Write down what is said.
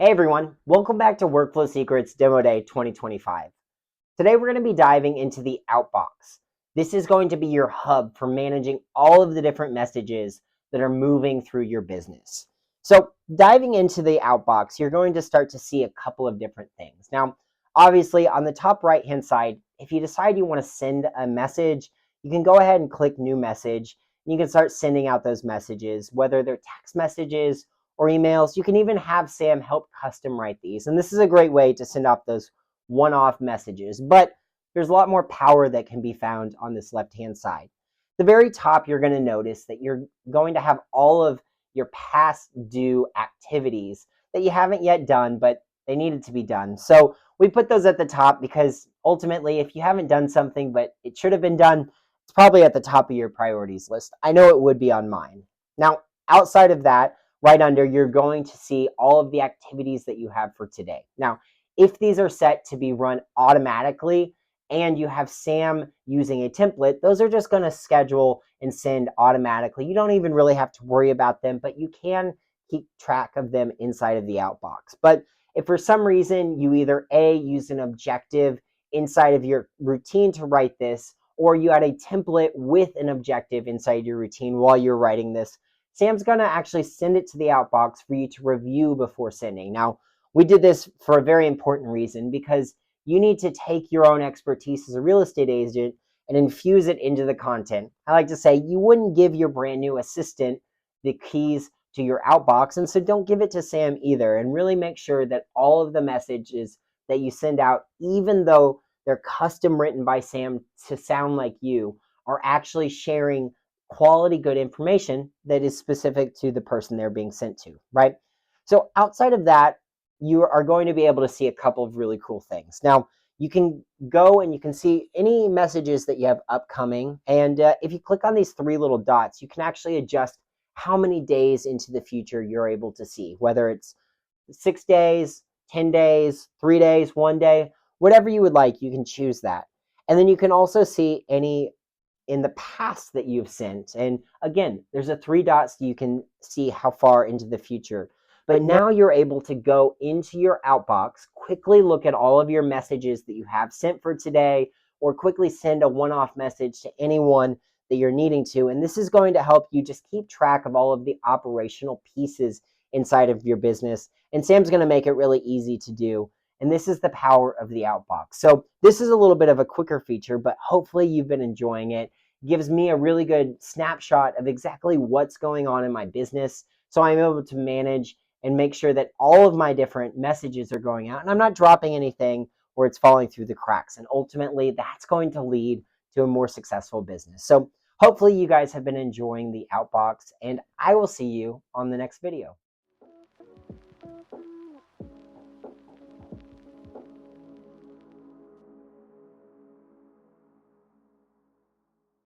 Hey everyone, welcome back to Workflow Secrets Demo Day 2025. Today we're going to be diving into the Outbox. This is going to be your hub for managing all of the different messages that are moving through your business. So diving into the Outbox, you're going to start to see a couple of different things. Now, obviously on the top right hand side, if you decide you want to send a message, you can go ahead and click New Message. And you can start sending out those messages, whether they're text messages or emails. You can even have Sam help custom write these. And this is a great way to send out those one-off messages. But there's a lot more power that can be found on this left-hand side. At the very top, you're going to notice that you're going to have all of your past due activities that you haven't yet done, but they needed to be done. So we put those at the top because ultimately, if you haven't done something, but it should have been done, it's probably at the top of your priorities list. I know it would be on mine. Now, outside of that, right under, you're going to see all of the activities that you have for today. Now, if these are set to be run automatically and you have Sam using a template, those are just going to schedule and send automatically. You don't even really have to worry about them, but you can keep track of them inside of the Outbox. But if for some reason you either A, use an objective inside of your routine to write this, or you had a template with an objective inside your routine while you're writing this, Sam's going to actually send it to the Outbox for you to review before sending. Now, we did this for a very important reason because you need to take your own expertise as a real estate agent and infuse it into the content. I like to say you wouldn't give your brand new assistant the keys to your Outbox, and so don't give it to Sam either. And really make sure that all of the messages that you send out, even though they're custom written by Sam to sound like you, are actually sharing quality, good information that is specific to the person they're being sent to, right? So outside of that, you are going to be able to see a couple of really cool things. Now, you can go and you can see any messages that you have upcoming. And if you click on these three little dots, you can actually adjust how many days into the future you're able to see, whether it's 6 days, 10 days, 3 days, 1 day, whatever you would like, you can choose that. And then you can also see any in the past that you've sent. And again, there's a three dots so you can see how far into the future. But now you're able to go into your Outbox, quickly look at all of your messages that you have sent for today, or quickly send a one-off message to anyone that you're needing to. And this is going to help you just keep track of all of the operational pieces inside of your business. And Sam's going to make it really easy to do. And this is the power of the Outbox. So this is a little bit of a quicker feature, but hopefully you've been enjoying it. It gives me a really good snapshot of exactly what's going on in my business. So I'm able to manage and make sure that all of my different messages are going out and I'm not dropping anything where it's falling through the cracks. And ultimately that's going to lead to a more successful business. So hopefully you guys have been enjoying the Outbox, and I will see you on the next video.